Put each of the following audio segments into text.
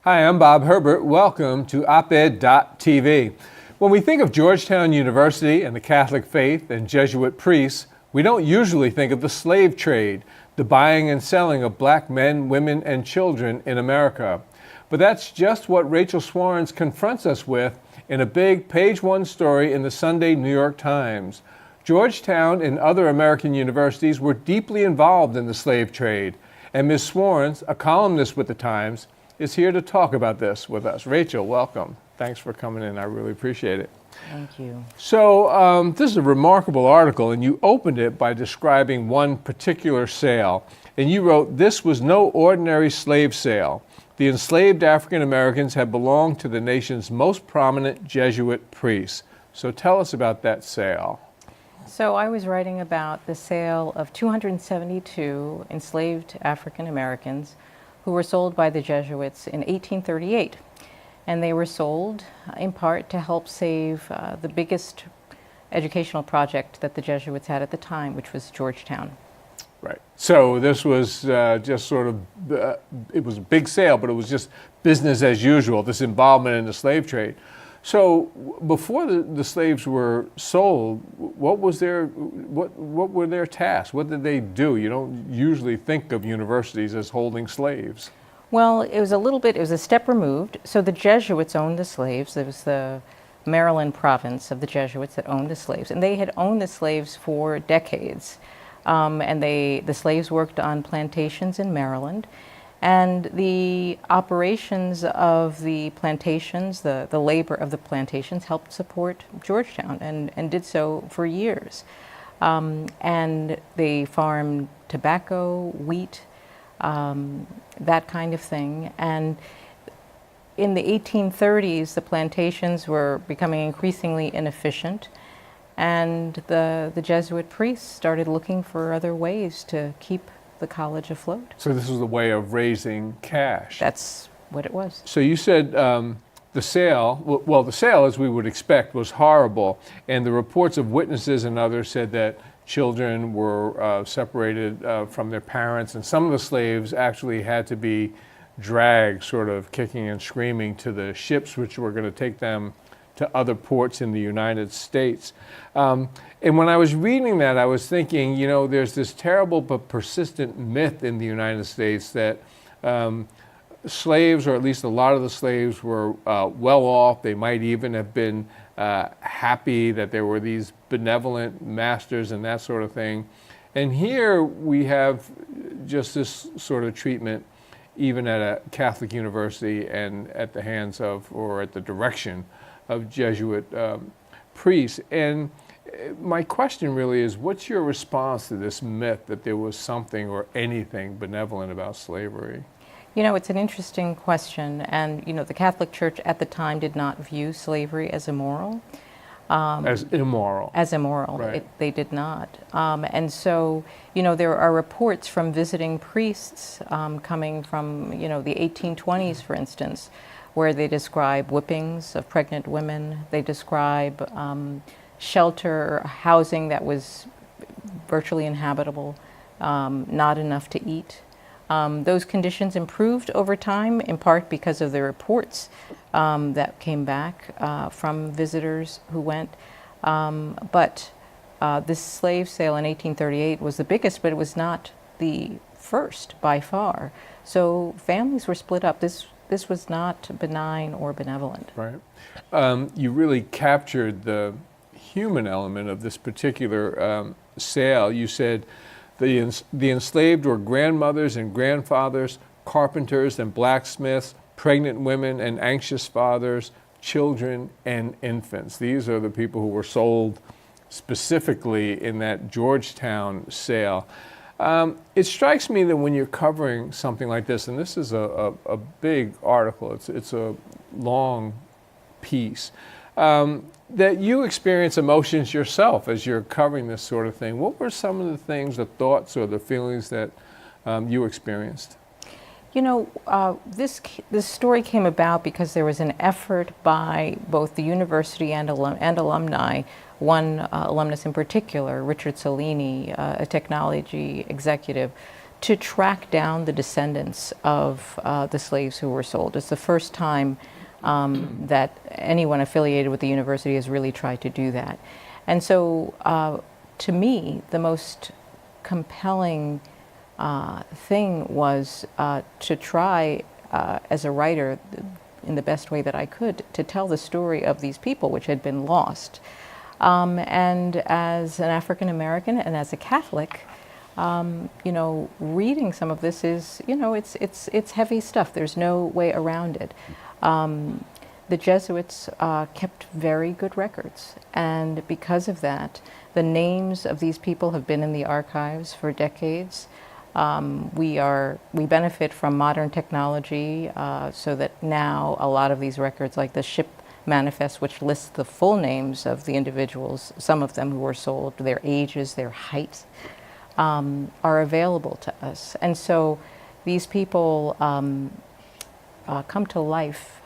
Hi, I'm Bob Herbert. Welcome to OpEd.tv. When we think of Georgetown University and the Catholic faith and Jesuit priests, we don't usually think of the slave trade, the buying and selling of black men, women, and children in America. But that's just what Rachel Swarms confronts us with in a big page-one story in the Sunday New York Times. Georgetown and other American universities were deeply involved in the slave trade, and Ms. Swarms, a columnist with the Times, is here to talk about this with us. Rachel, welcome. Thanks for coming in. I really appreciate it. Thank you. So this is a remarkable article, and you opened it by describing one particular sale. And you wrote, "This was no ordinary slave sale. The enslaved African Americans had belonged to the nation's most prominent Jesuit priests." So tell us about that sale. So I was writing about the sale of 272 enslaved African Americans who were sold by the Jesuits in 1838. And they were sold in part to help save the biggest educational project that the Jesuits had at the time, which was Georgetown. Right. So this was just sort of, it was a big sale, but it was just business as usual, this involvement in the slave trade. So before the slaves were sold, what were their tasks? What did they do? You don't usually think of universities as holding slaves. Well, it was a step removed. So the Jesuits owned the slaves. It was the Maryland province of the Jesuits that owned the slaves. And they had owned the slaves for decades. And the slaves worked on plantations in Maryland. And the operations of the plantations, the labor of the plantations, helped support Georgetown and did so for years. And they farmed tobacco, wheat, that kind of thing. And in the 1830s, the plantations were becoming increasingly inefficient. And the Jesuit priests started looking for other ways to keep the college afloat. So this was a way of raising cash. That's what it was. So you said the sale, well, the sale, as we would expect, was horrible. And the reports of witnesses and others said that children were separated from their parents. And some of the slaves actually had to be dragged, sort of kicking and screaming, to the ships which were going to take them to other ports in the United States. And when I was reading that, I was thinking, you know, there's this terrible but persistent myth in the United States that slaves, or at least a lot of the slaves, were well off. They might even have been happy that there were these benevolent masters and that sort of thing. And here we have just this sort of treatment, even at a Catholic university and at the hands of, or at the direction of Jesuit priests. And my question really is, what's your response to this myth that there was something or anything benevolent about slavery? You know, it's an interesting question. And, you know, the Catholic Church at the time did not view slavery as immoral. As immoral. As immoral. Right. They did not. And so, you know, there are reports from visiting priests coming from, you know, the 1820s, for instance, where they describe whippings of pregnant women. They describe shelter, housing that was virtually inhabitable, not enough to eat. Those conditions improved over time, in part because of the reports that came back from visitors who went. But this slave sale in 1838 was the biggest, but it was not the first by far. So families were split up. This was not benign or benevolent. Right. You really captured the human element of this particular sale. You said the enslaved were grandmothers and grandfathers, carpenters and blacksmiths, pregnant women and anxious fathers, children and infants. These are the people who were sold specifically in that Georgetown sale. It strikes me that when you're covering something like this, and this is a big article, it's a long piece, that you experience emotions yourself as you're covering this sort of thing. What were some of the things, the thoughts or the feelings that you experienced? You know, this story came about because there was an effort by both the university and alumni, one alumnus in particular, Richard Cellini, a technology executive, to track down the descendants of the slaves who were sold. It's the first time that anyone affiliated with the university has really tried to do that. And so, to me, the most compelling thing was to try, as a writer, in the best way that I could, to tell the story of these people which had been lost. And as an African American and as a Catholic, reading some of this is, it's heavy stuff. There's no way around it. The Jesuits kept very good records, and because of that, the names of these people have been in the archives for decades. We benefit from modern technology, so that now a lot of these records, like the ship manifest, which lists the full names of the individuals, some of them who were sold, their ages, their height, are available to us. And so these people come to life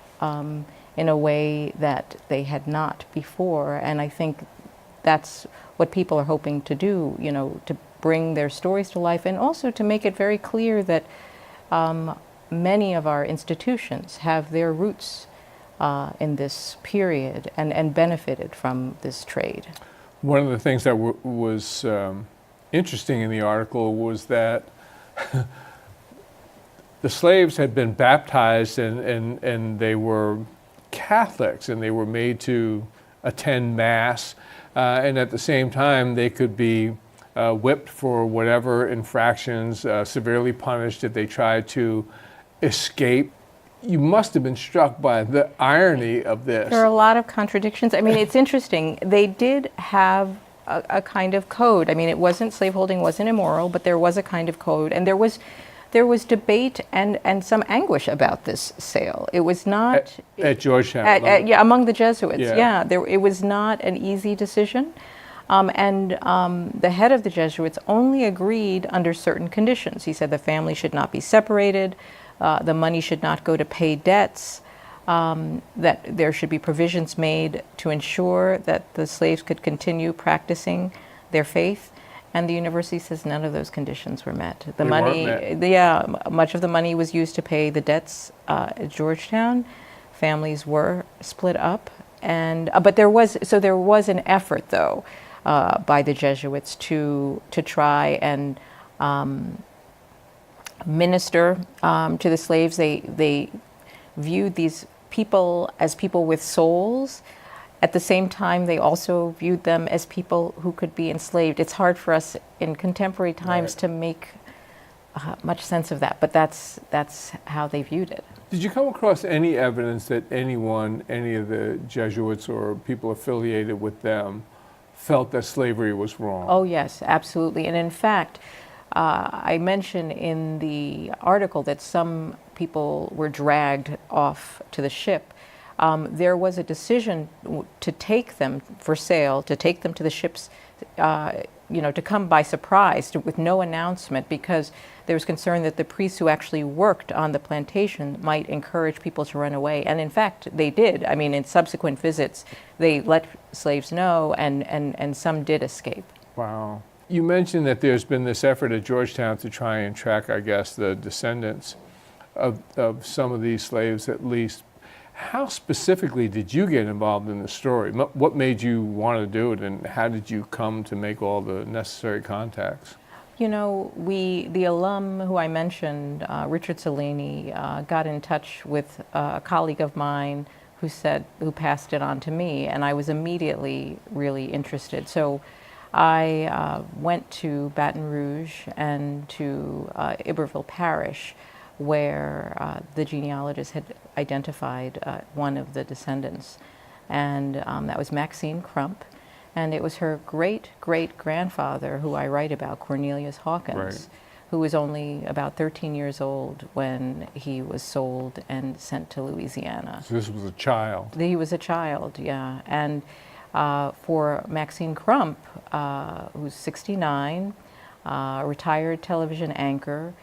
in a way that they had not before. And I think that's what people are hoping to do, to bring their stories to life, and also to make it very clear that many of our institutions have their roots in this period and benefited from this trade. One of the things that was interesting in the article was that the slaves had been baptized and they were Catholics, and they were made to attend Mass, and at the same time they could be whipped for whatever infractions, severely punished if they tried to escape. You must have been struck by the irony of this. There are a lot of contradictions. I mean, it's interesting. They did have a kind of code. I mean, it wasn't, slaveholding wasn't immoral, but there was a kind of code, and there was debate and some anguish about this sale. It was not at Georgetown. Among the Jesuits. Yeah. It was not an easy decision, and the head of the Jesuits only agreed under certain conditions. He said the family should not be separated, the money should not go to pay debts, that there should be provisions made to ensure that the slaves could continue practicing their faith. And the university says none of those conditions were met. The money, much of the money was used to pay the debts at Georgetown. Families were split up, and but there was an effort, though, by the Jesuits to try and minister to the slaves. They viewed these people as people with souls. At the same time, they also viewed them as people who could be enslaved. It's hard for us in contemporary times to make much sense of that, but that's how they viewed it. Did you come across any evidence that any of the Jesuits or people affiliated with them, felt that slavery was wrong? Oh yes, absolutely. And in fact, I mention in the article that some people were dragged off to the ship. There was a decision to take them for sale, to take them to the ships, to come by surprise with no announcement, because there was concern that the priests who actually worked on the plantation might encourage people to run away. And in fact, they did. I mean, in subsequent visits, they let slaves know, and some did escape. Wow. You mentioned that there's been this effort at Georgetown to try and track, I guess, the descendants of some of these slaves at least. How specifically did you get involved in the story? What made you want to do it, and how did you come to make all the necessary contacts? The alum who I mentioned, Richard Salini, got in touch with a colleague of mine who passed it on to me, and I was immediately really interested. So I went to Baton Rouge and to Iberville Parish, where the genealogist had identified one of the descendants. And that was Maxine Crump. And it was her great-great-grandfather, who I write about, Cornelius Hawkins, right, who was only about 13 years old when he was sold and sent to Louisiana. So this was a child. He was a child, yeah. And for Maxine Crump, who's 69, retired television anchor,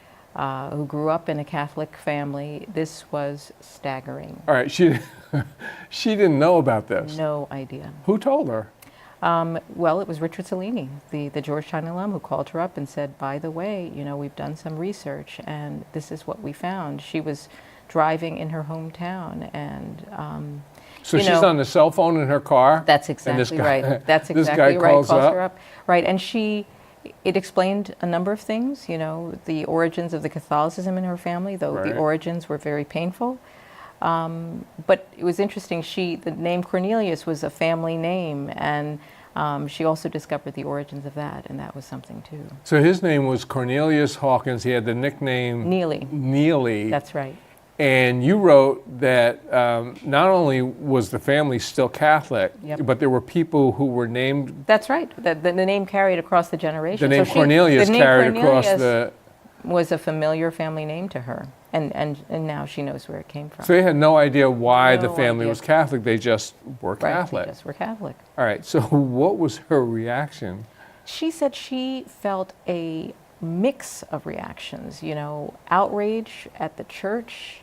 who grew up in a Catholic family, this was staggering. All right, she didn't know about this? No idea. Who told her? Well, it was Richard Cellini, the Georgetown alum, who called her up and said, by the way, we've done some research and this is what we found. She was driving in her hometown and So she's on the cell phone in her car? That's exactly right. That's this exactly guy right. calls Her up. Right, and it explained a number of things, the origins of the Catholicism in her family, though Right. the origins were very painful. But it was interesting, the name Cornelius was a family name, and she also discovered the origins of that, and that was something too. So his name was Cornelius Hawkins. He had the nickname Neely. That's right. And you wrote that not only was the family still Catholic, Yep. but there were people who were named. That's right. The name carried across the generations. The name Cornelius carried across the. Was a familiar family name to her, and now she knows where it came from. So they had no idea why the No family idea. was Catholic. They just were Right, Catholic. they just were Catholic. All right. So what was her reaction? She said she felt a mix of reactions, outrage at the church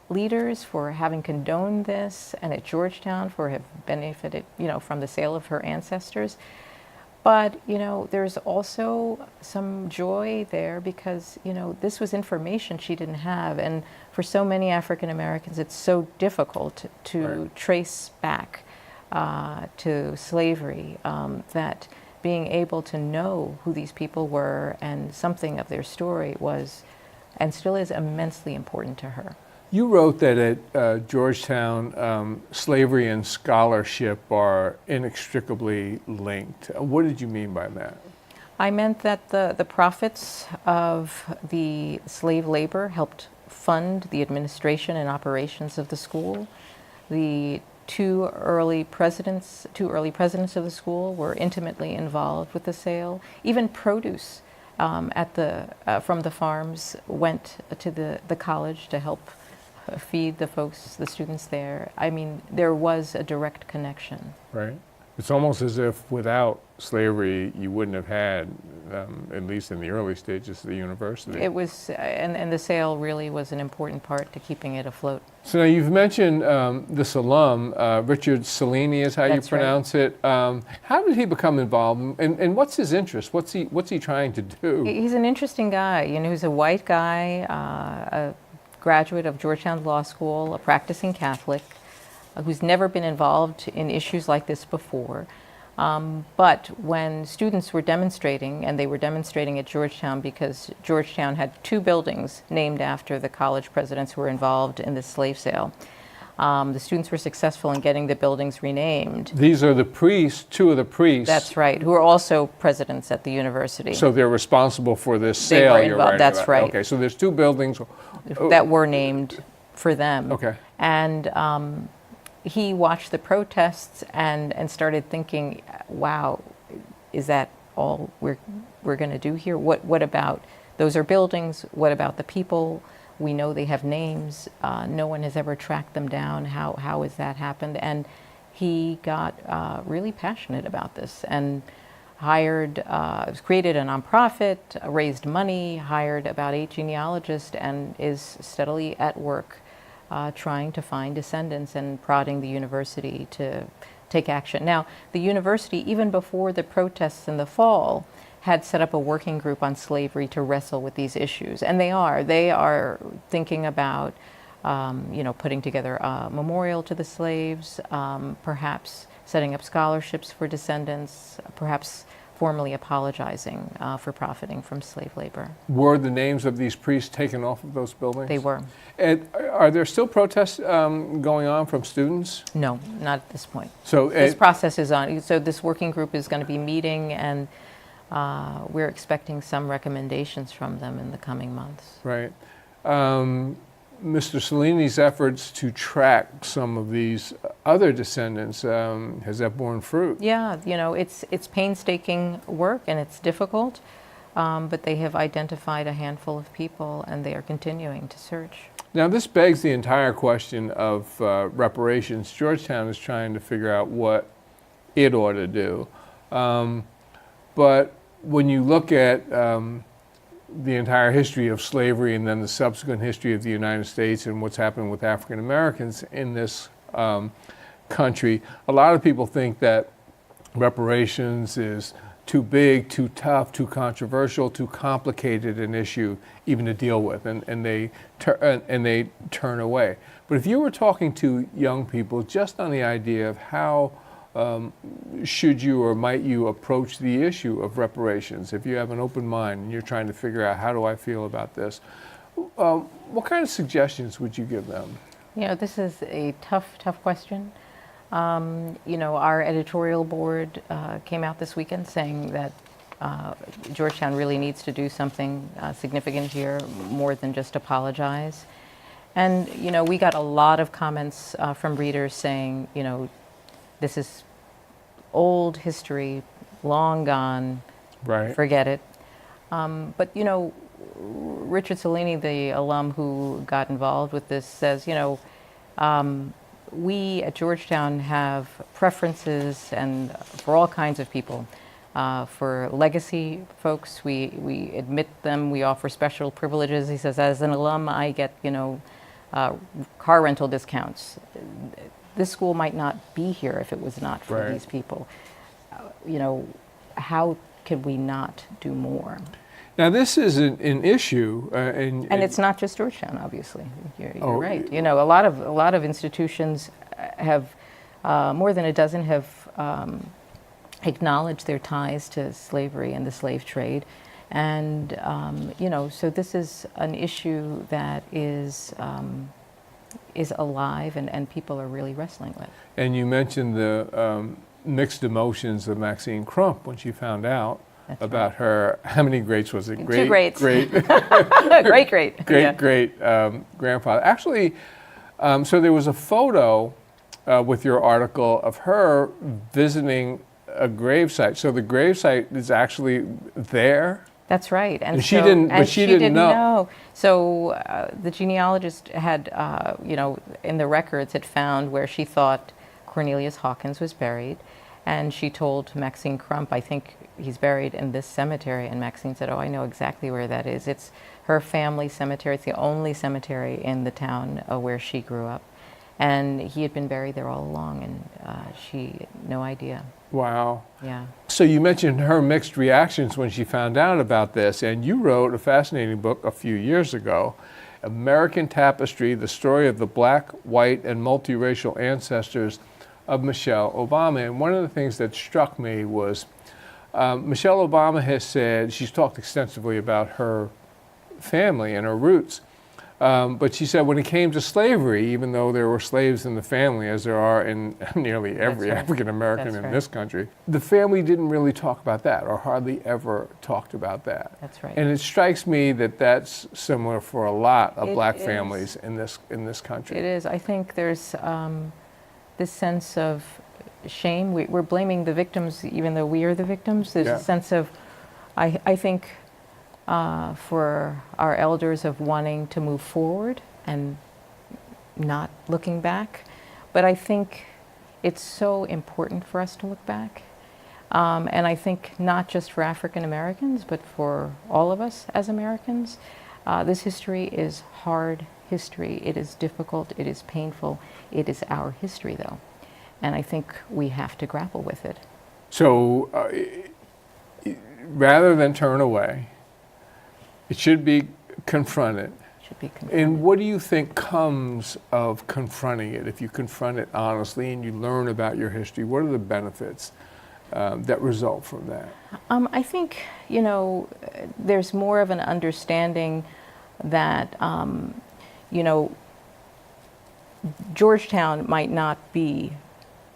leaders for having condoned this, and at Georgetown for have benefited, from the sale of her ancestors. But, there's also some joy there because, this was information she didn't have. And for so many African Americans, it's so difficult to Right. trace back to slavery that being able to know who these people were and something of their story was and still is immensely important to her. You wrote that at Georgetown, slavery and scholarship are inextricably linked. What did you mean by that? I meant that the profits of the slave labor helped fund the administration and operations of the school. The two early presidents of the school were intimately involved with the sale. Even produce from the farms went to the college to help feed the students there. I mean, there was a direct connection. Right. It's almost as if without slavery, you wouldn't have had, at least in the early stages of the university. It was, and the sale really was an important part to keeping it afloat. So now you've mentioned this alum, Richard Cellini is how That's you pronounce it. How did he become involved, and what's his interest? What's he trying to do? He's an interesting guy. He's a white guy, a graduate of Georgetown Law School, a practicing Catholic, who's never been involved in issues like this before. But when students were demonstrating, and they were demonstrating at Georgetown because Georgetown had two buildings named after the college presidents who were involved in the slave sale, the students were successful in getting the buildings renamed. These are the priests, two of the priests. That's right, who are also presidents at the university. So they're responsible for this They sale were you're involved, writing that's about. right. Okay, so there's two buildings. That were named for them. Okay. And he watched the protests and started thinking, wow, is that all we're going to do here? What about, those are buildings, what about the people? We know they have names. No one has ever tracked them down. How has that happened? And he got really passionate about this and created a nonprofit, raised money, hired about 8 genealogists, and is steadily at work trying to find descendants and prodding the university to take action. Now, the university, even before the protests in the fall, had set up a working group on slavery to wrestle with these issues. And they are thinking about putting together a memorial to the slaves, perhaps setting up scholarships for descendants, perhaps formally apologizing for profiting from slave labor. Were the names of these priests taken off of those buildings? They were. And are there still protests going on from students? No, not at this point. So This process is on. So this working group is going to be meeting, and we're expecting some recommendations from them in the coming months. Right. Mr. Cellini's efforts to track some of these other descendants, has that borne fruit? Yeah, it's painstaking work and it's difficult, but they have identified a handful of people and they are continuing to search. Now, this begs the entire question of reparations. Georgetown is trying to figure out what it ought to do. But when you look at the entire history of slavery and then the subsequent history of the United States and what's happened with African Americans in this country, a lot of people think that reparations is too big, too tough, too controversial, too complicated an issue even to deal with, and they turn away. But if you were talking to young people just on the idea of how should you or might you approach the issue of reparations, if you have an open mind and you're trying to figure out how do I feel about this, what kind of suggestions would you give them? This is a tough question. Our editorial board came out this weekend saying that Georgetown really needs to do something significant here, more than just apologize. And, we got a lot of comments from readers saying, this is old history, long gone, Right. forget it. But, Richard Cellini, the alum who got involved with this, says, we at Georgetown have preferences and for all kinds of people. For legacy folks, we admit them, we offer special privileges. He says, as an alum, I get, car rental discounts. This school might not be here if it was not for Right. these people. How could we not do more? Now, this is an issue, And it's not just Georgetown, obviously. You're right. Oh. A lot of institutions have, more than a dozen have acknowledged their ties to slavery and the slave trade. And, so this is an issue that is alive and people are really wrestling with. And you mentioned the mixed emotions of Maxine Crump when she found out That's about her, how many greats was it? Two greats. Great, great. great grandfather. Actually, so there was a photo with your article of her visiting a gravesite. So the gravesite is actually there? That's right. And she didn't, but she didn't know. So the genealogist had, in the records had found where she thought Cornelius Hawkins was buried. And she told Maxine Crump, I think he's buried in this cemetery. And Maxine said, oh, I know exactly where that is. It's her family cemetery. It's the only cemetery in the town where she grew up. And he had been buried there all along, and she had no idea. Wow. Yeah. So you mentioned her mixed reactions when she found out about this, and you wrote a fascinating book a few years ago, American Tapestry, the story of the black, white, and multiracial ancestors of Michelle Obama. And one of the things that struck me was Michelle Obama has said, she's talked extensively about her family and her roots. But she said when it came to slavery, even though there were slaves in the family, as there are in nearly every African American in this country, the family didn't really talk about that, or hardly ever talked about that. That's right. And it strikes me that that's similar for a lot of black is. families in this country. It is. I think there's this sense of shame. We're blaming the victims even though we are the victims. There's a sense of, I think, for our elders of wanting to move forward and not looking back. But I think it's so important for us to look back. And I think not just for African Americans, but for all of us as Americans. This history is hard history. It is difficult. It is painful. It is our history, though. And I think we have to grapple with it. So rather than turn away, it should be confronted. Should be confronted. And what do you think comes of confronting it? If you confront it honestly and you learn about your history, what are the benefits that result from that? I think, there's more of an understanding that, Georgetown might not be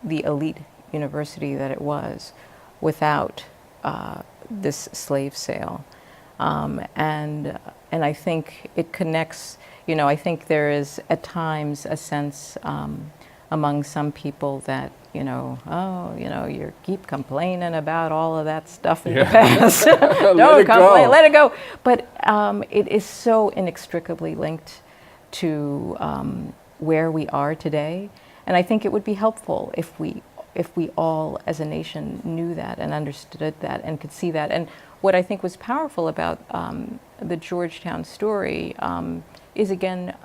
the elite university that it was without this slave sale. And I think it connects, I think there is at times a sense among some people that, you keep complaining about all of that stuff in the past. Don't complain, let it go. But it is so inextricably linked to where we are today. And I think it would be helpful if we all as a nation knew that and understood that and could see that. And what I think was powerful about the Georgetown story is, again,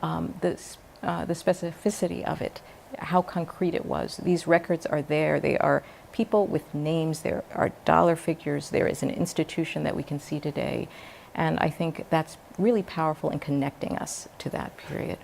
the specificity of it, how concrete it was. These records are there. They are people with names, there are dollar figures, there is an institution that we can see today. And I think that's really powerful in connecting us to that period.